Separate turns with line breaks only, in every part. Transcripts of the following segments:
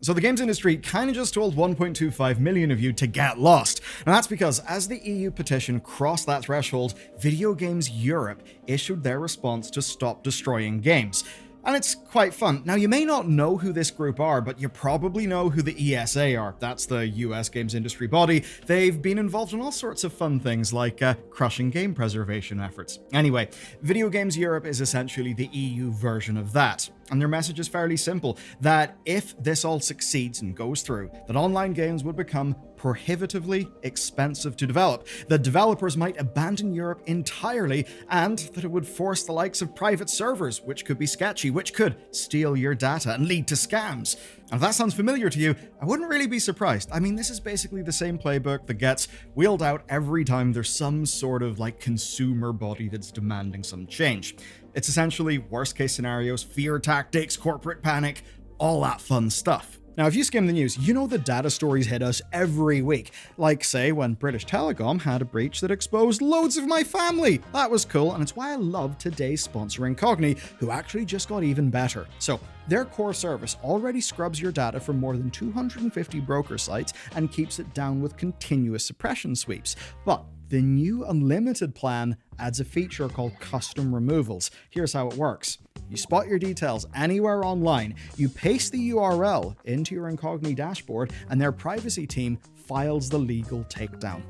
So the games industry kind of just told 1.25 million of you to get lost. And that's because as the EU petition crossed that threshold, Video Games Europe issued their response to stop destroying games. And it's quite fun. Now, you may not know who this group are, but you probably know who the ESA are. That's the US games industry body. They've been involved in all sorts of fun things like crushing game preservation efforts. Anyway, Video Games Europe is essentially the EU version of that. And their message is fairly simple, that if this all succeeds and goes through, that online games would become prohibitively expensive to develop, that developers might abandon Europe entirely, and that it would force the likes of private servers, which could be sketchy, which could steal your data and lead to scams. And if that sounds familiar to you, I wouldn't really be surprised. I mean, this is basically the same playbook that gets wheeled out every time there's some sort of consumer body that's demanding some change. It's essentially worst case scenarios, fear tactics, corporate panic, all that fun stuff. Now, if you skim the news, you know the data stories hit us every week. Like, say, when British Telecom had a breach that exposed loads of my family. That was cool, and it's why I love today's sponsor, Incogni, who actually just got even better. So, their core service already scrubs your data from more than 250 broker sites and keeps it down with continuous suppression sweeps. But the new unlimited plan adds a feature called custom removals. Here's how it works. You spot your details anywhere online, you paste the URL into your Incogni dashboard, and their privacy team files the legal takedown.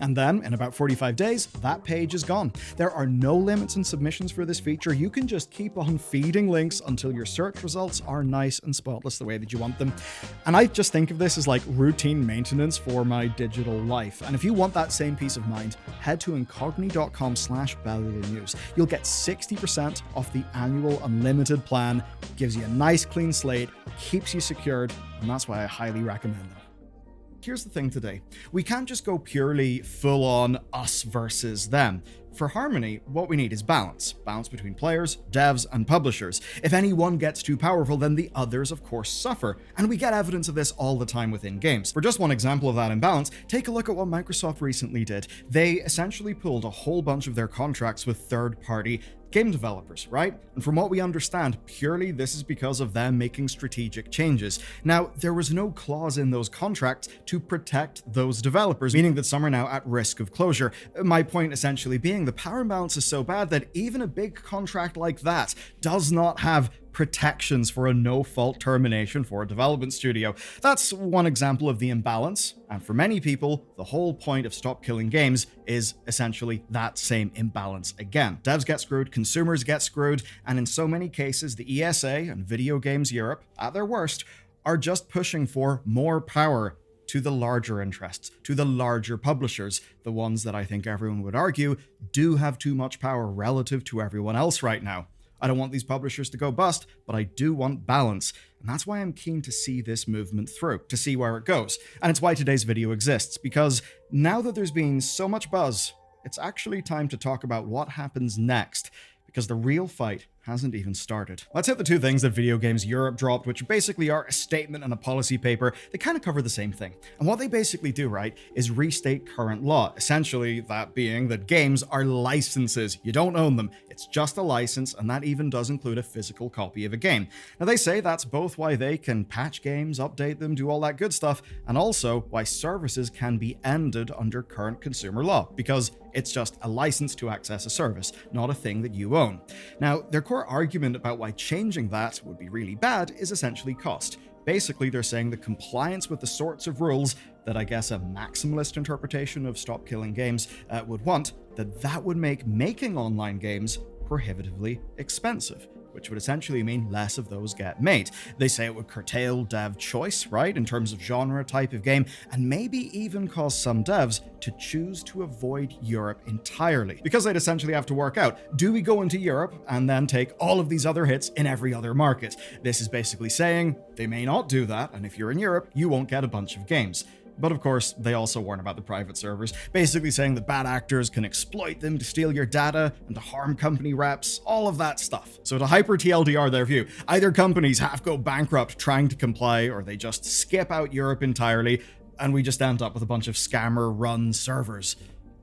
And then, in about 45 days, that page is gone. There are no limits and submissions for this feature. You can just keep on feeding links until your search results are nice and spotless the way that you want them. And I just think of this as like routine maintenance for my digital life. And if you want that same peace of mind, head to incogni.com/Bellular News. You'll get 60% off the annual unlimited plan, gives you a nice clean slate, keeps you secured, and that's why I highly recommend them. Here's the thing today. We can't just go purely full-on us versus them. For harmony, what we need is balance. Balance between players, devs, and publishers. If any one gets too powerful, then the others, of course, suffer. And we get evidence of this all the time within games. For just one example of that imbalance, take a look at what Microsoft recently did. They essentially pulled a whole bunch of their contracts with third-party game developers, right? And from what we understand, purely this is because of them making strategic changes. Now, there was no clause in those contracts to protect those developers, meaning that some are now at risk of closure. My point essentially being the power imbalance is so bad that even a big contract like that does not have protections for a no-fault termination for a development studio. That's one example of the imbalance, and for many people, the whole point of Stop Killing Games is essentially that same imbalance again. Devs get screwed, consumers get screwed, and in so many cases, the ESA and Video Games Europe, at their worst, are just pushing for more power to the larger interests, to the larger publishers, the ones that I think everyone would argue do have too much power relative to everyone else right now. I don't want these publishers to go bust, but I do want balance. And that's why I'm keen to see this movement through, to see where it goes. And it's why today's video exists, because now that there's been so much buzz, it's actually time to talk about what happens next, because the real fight hasn't even started. Let's hit the two things that Video Games Europe dropped, which basically are a statement and a policy paper. They kind of cover the same thing. And what they basically do, right, is restate current law. Essentially, that being that games are licenses. You don't own them. It's just a license, and that even does include a physical copy of a game. Now, they say that's both why they can patch games, update them, do all that good stuff, and also why services can be ended under current consumer law, because it's just a license to access a service, not a thing that you own. Now, their core argument about why changing that would be really bad is essentially cost. Basically, they're saying that compliance with the sorts of rules that I guess a maximalist interpretation of Stop Killing Games would want, that would make making online games prohibitively expensive, which would essentially mean less of those get made. They say it would curtail dev choice, right, in terms of genre type of game, and maybe even cause some devs to choose to avoid Europe entirely. Because they'd essentially have to work out, do we go into Europe and then take all of these other hits in every other market? This is basically saying they may not do that, and if you're in Europe, you won't get a bunch of games. But of course, they also warn about the private servers, basically saying that bad actors can exploit them to steal your data and to harm company reps, all of that stuff. So to hyper TLDR their view, either companies half go bankrupt trying to comply, or they just skip out Europe entirely, and we just end up with a bunch of scammer-run servers.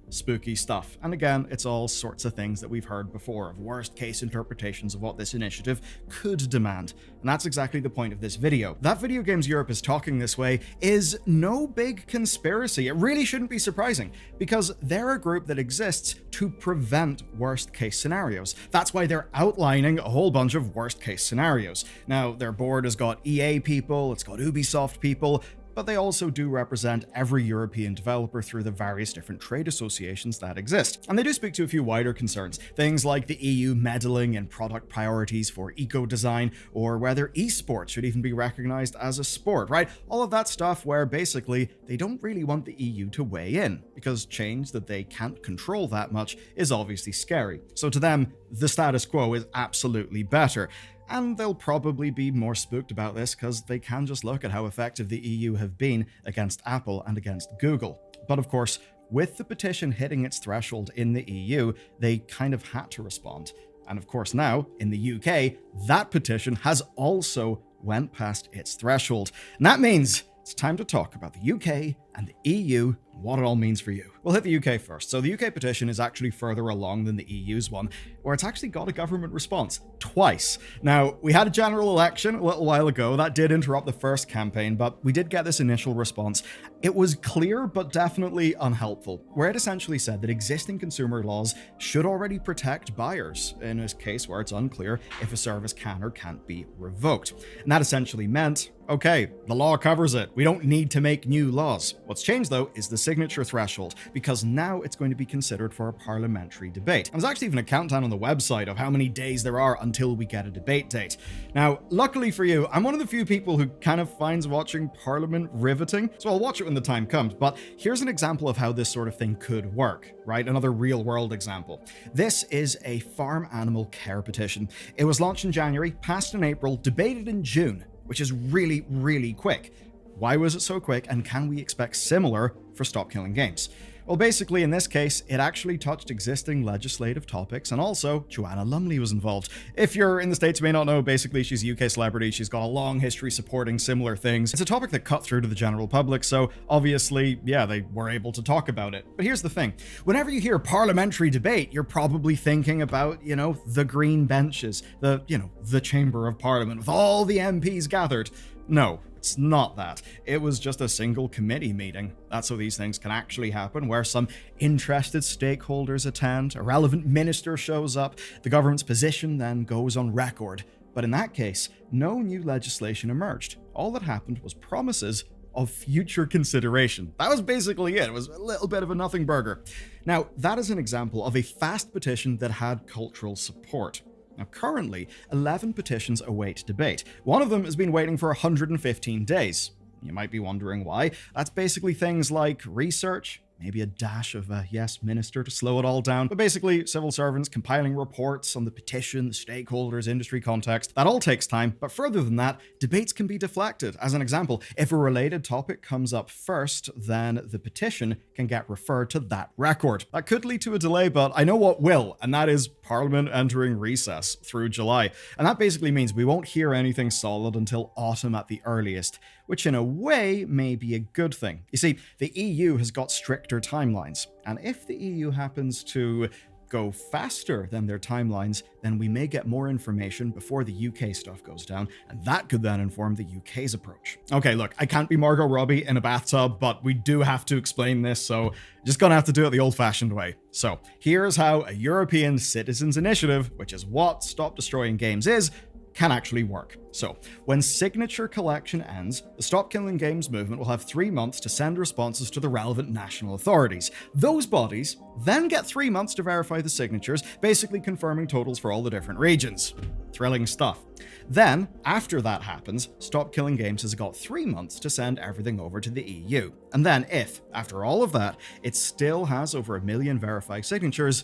spooky stuff. And again, it's all sorts of things that we've heard before of worst case interpretations of what this initiative could demand. And that's exactly the point of this video. That Video Games Europe is talking this way is no big conspiracy. It really shouldn't be surprising, because they're a group that exists to prevent worst case scenarios. That's why they're outlining a whole bunch of worst case scenarios. Now, their board has got EA people, it's got Ubisoft people, but they also do represent every European developer through the various different trade associations that exist. And they do speak to a few wider concerns, things like the EU meddling in product priorities for eco-design, or whether esports should even be recognized as a sport, right? All of that stuff where basically they don't really want the EU to weigh in, because change that they can't control that much is obviously scary. So to them, the status quo is absolutely better. And they'll probably be more spooked about this because they can just look at how effective the EU have been against Apple and against Google. But of course, with the petition hitting its threshold in the EU, they kind of had to respond. And of course now, in the UK, that petition has also went past its threshold. And that means it's time to talk about the UK and the EU and what it all means for you. We'll hit the UK first. So the UK petition is actually further along than the EU's one, where it's actually got a government response twice. Now, we had a general election a little while ago that did interrupt the first campaign, but we did get this initial response. It was clear but definitely unhelpful, where it essentially said that existing consumer laws should already protect buyers in a case where it's unclear if a service can or can't be revoked. And that essentially meant, okay, the law covers it. We don't need to make new laws. What's changed though is the signature threshold, because now it's going to be considered for a parliamentary debate. And there's actually even a countdown on the website of how many days there are until we get a debate date. Now, luckily for you, I'm one of the few people who kind of finds watching Parliament riveting, so I'll watch it when the time comes. But here's an example of how this sort of thing could work, right? Another real world example. This is a farm animal care petition. It was launched in January, passed in April, debated in June, which is really, really quick. Why was it so quick, and can we expect similar for Stop Killing Games? Well, basically, in this case, it actually touched existing legislative topics, and also Joanna Lumley was involved. If you're in the States, you may not know, basically, she's a UK celebrity. She's got a long history supporting similar things. It's a topic that cut through to the general public, so obviously, yeah, they were able to talk about it. But here's the thing. Whenever you hear parliamentary debate, you're probably thinking about, the green benches, the Chamber of Parliament with all the MPs gathered. No, it's not that. It was just a single committee meeting. That's how these things can actually happen, where some interested stakeholders attend, a relevant minister shows up, the government's position then goes on record. But in that case, no new legislation emerged. All that happened was promises of future consideration. That was basically it. It was a little bit of a nothing burger. Now, that is an example of a fast petition that had cultural support. Now, currently, 11 petitions await debate. One of them has been waiting for 115 days. You might be wondering why. That's basically things like research, maybe a dash of a yes minister to slow it all down, but basically civil servants compiling reports on the petition, the stakeholders, industry context. That all takes time, but further than that, debates can be deflected. As an example, if a related topic comes up first, then the petition can get referred to that record. That could lead to a delay, but I know what will, and that is Parliament entering recess through July. And that basically means we won't hear anything solid until autumn at the earliest, which in a way may be a good thing. You see, the EU has got stricter timelines, and if the EU happens to go faster than their timelines, then we may get more information before the UK stuff goes down, and that could then inform the UK's approach. Okay, look, I can't be Margot Robbie in a bathtub, but we do have to explain this, so just gonna have to do it the old-fashioned way. So here's how a European Citizens Initiative, which is what Stop Destroying Games is, can actually work. So, when signature collection ends, the Stop Killing Games movement will have 3 months to send responses to the relevant national authorities. Those bodies then get 3 months to verify the signatures, basically confirming totals for all the different regions. Thrilling stuff. Then, after that happens, Stop Killing Games has got 3 months to send everything over to the EU. And then if, after all of that, it still has over 1 million verified signatures,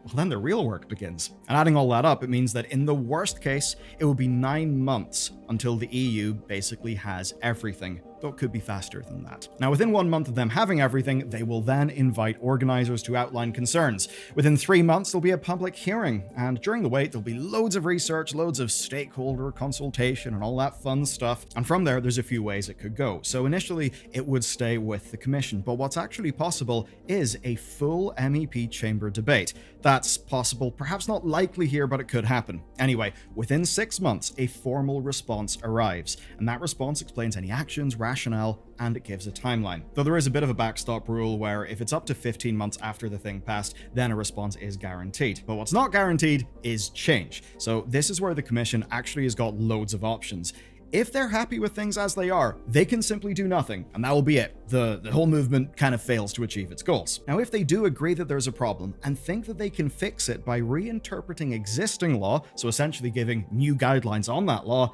well, then the real work begins. And adding all that up, it means that in the worst case, it will be 9 months until the EU basically has everything though it could be faster than that. Now, within 1 month of them having everything, they will then invite organizers to outline concerns. Within 3 months, there'll be a public hearing, and during the wait, there'll be loads of research, loads of stakeholder consultation, and all that fun stuff. And from there's a few ways it could go. So initially, it would stay with the commission, but what's actually possible is a full MEP chamber debate. That's possible, perhaps not likely here, but it could happen. Anyway, within 6 months, a formal response arrives, and that response explains any actions, rationale, and it gives a timeline. Though there is a bit of a backstop rule where if it's up to 15 months after the thing passed, then a response is guaranteed. But what's not guaranteed is change. So this is where the commission actually has got loads of options. If they're happy with things as they are, they can simply do nothing, and that will be it. The whole movement kind of fails to achieve its goals. Now, if they do agree that there's a problem and think that they can fix it by reinterpreting existing law, so essentially giving new guidelines on that law,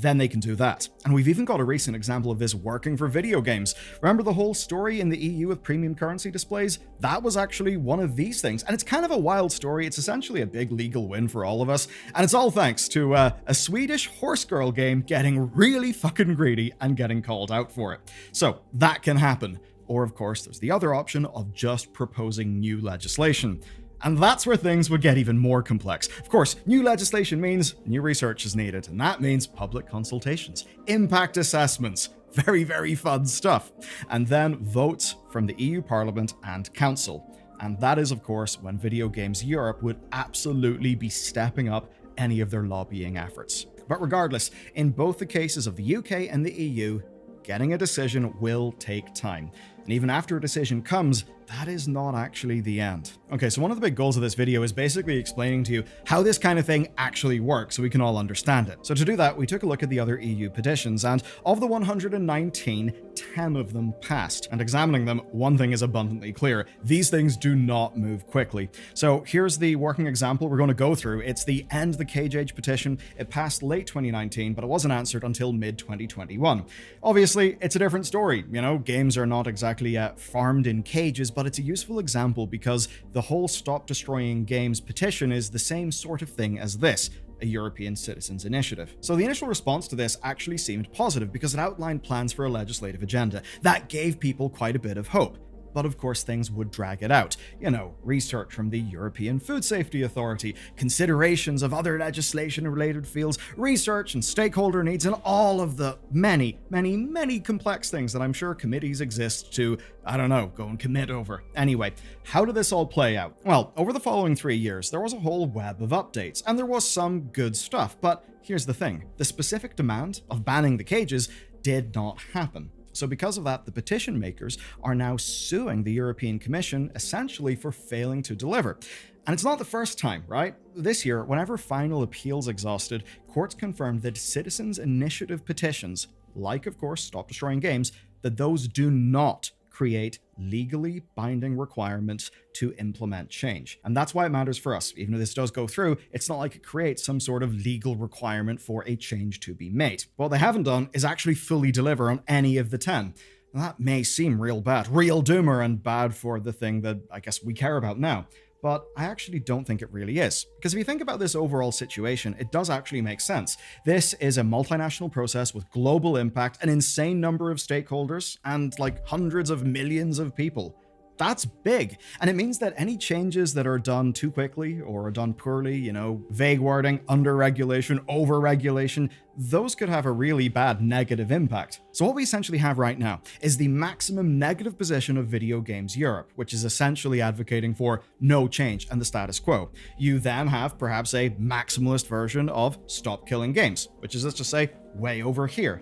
then they can do that. And we've even got a recent example of this working for video games. Remember the whole story in the EU with premium currency displays? That was actually one of these things. And it's kind of a wild story. It's essentially a big legal win for all of us. And it's all thanks to a Swedish horse girl game getting really fucking greedy and getting called out for it. So that can happen. Or of course, there's the other option of just proposing new legislation. And that's where things would get even more complex. Of course, new legislation means new research is needed, and that means public consultations, impact assessments, very, very fun stuff, and then votes from the EU Parliament and Council. And that is, of course, when Video Games Europe would absolutely be stepping up any of their lobbying efforts. But regardless, in both the cases of the UK and the EU, getting a decision will take time. And even after a decision comes, that is not actually the end. Okay, so one of the big goals of this video is basically explaining to you how this kind of thing actually works so we can all understand it. So to do that, we took a look at the other EU petitions, and of the 119, 10 of them passed. And examining them, one thing is abundantly clear. These things do not move quickly. So here's the working example we're going to go through. It's the End the Cage Age petition. It passed late 2019, but it wasn't answered until mid-2021. Obviously, it's a different story. You know, games are not exactly farmed in cages, but it's a useful example because the whole Stop Destroying Games petition is the same sort of thing as this, a European Citizens Initiative. So the initial response to this actually seemed positive because it outlined plans for a legislative agenda. That gave people quite a bit of hope. But of course things would drag it out. You know, research from the European Food Safety Authority, considerations of other legislation in related fields, research and stakeholder needs, and all of the many, many, many complex things that I'm sure committees exist to, I don't know, go and commit over. Anyway, how did this all play out? Well, over the following 3 years, there was a whole web of updates, and there was some good stuff, but here's the thing. The specific demand of banning the cages did not happen. So because of that, the petition makers are now suing the European Commission essentially for failing to deliver. And it's not the first time, right? This year, whenever final appeals exhausted, courts confirmed that citizens' initiative petitions, like of course Stop Destroying Games, that those do not create legally binding requirements to implement change. And that's why it matters for us. Even if this does go through, it's not like it creates some sort of legal requirement for a change to be made. What they haven't done is actually fully deliver on any of the 10. And that may seem real bad, real doomer, and bad for the thing that I guess we care about now. But I actually don't think it really is. Because if you think about this overall situation, it does actually make sense. This is a multinational process with global impact, an insane number of stakeholders, and like hundreds of millions of people. That's big. And it means that any changes that are done too quickly or are done poorly, you know, vague wording, under-regulation, over-regulation, those could have a really bad negative impact. So what we essentially have right now is the maximum negative position of Video Games Europe, which is essentially advocating for no change and the status quo. You then have perhaps a maximalist version of Stop Killing Games, which is, let's just say, way over here.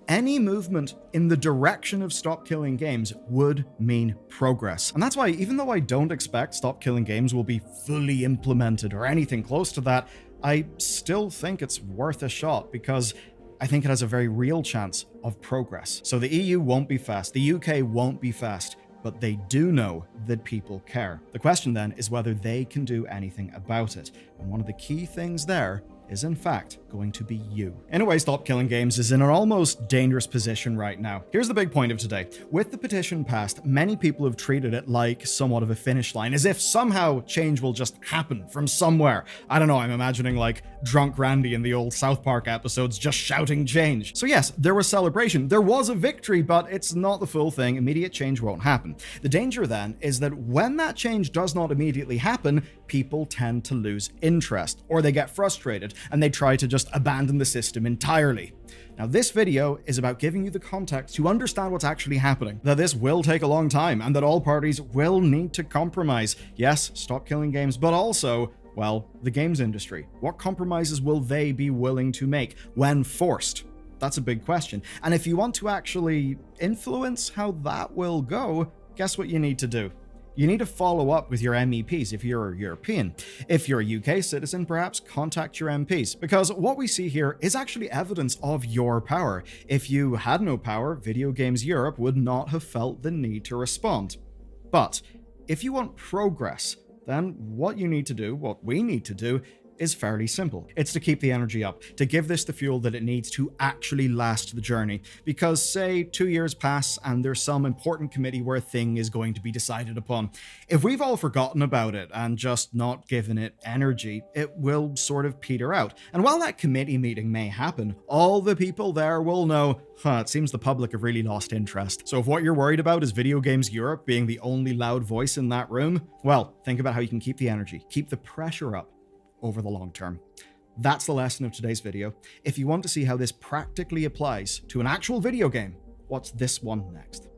Any movement in the direction of Stop Killing Games would mean progress. And that's why, even though I don't expect Stop Killing Games will be fully implemented or anything close to that, I still think it's worth a shot because I think it has a very real chance of progress. So the EU won't be fast, the UK won't be fast, but they do know that people care. The question then is whether they can do anything about it. And one of the key things there is in fact going to be you. In a way, Stop Killing Games is in an almost dangerous position right now. Here's the big point of today. With the petition passed, many people have treated it like somewhat of a finish line, as if somehow change will just happen from somewhere. I don't know, I'm imagining like drunk Randy in the old South Park episodes just shouting change. So yes, there was celebration, there was a victory, but it's not the full thing. Immediate change won't happen. The danger then is that when that change does not immediately happen, people tend to lose interest, or they get frustrated and they try to just abandon the system entirely. Now, this video is about giving you the context to understand what's actually happening, that this will take a long time, and that all parties will need to compromise. Yes, Stop Killing Games, but also, well, the games industry. What compromises will they be willing to make when forced? That's a big question. And if you want to actually influence how that will go, guess what you need to do? You need to follow up with your MEPs if you're European. If you're a UK citizen, perhaps contact your MPs, because what we see here is actually evidence of your power. If you had no power, Video Games Europe would not have felt the need to respond. But if you want progress, then what you need to do, what we need to do, is fairly simple. It's to keep the energy up, to give this the fuel that it needs to actually last the journey. Because say 2 years pass and there's some important committee where a thing is going to be decided upon. If we've all forgotten about it and just not given it energy, it will sort of peter out. And while that committee meeting may happen, all the people there will know, it seems the public have really lost interest. So if what you're worried about is Video Games Europe being the only loud voice in that room, well, think about how you can keep the energy, keep the pressure up over the long term. That's the lesson of today's video. If you want to see how this practically applies to an actual video game, watch this one next.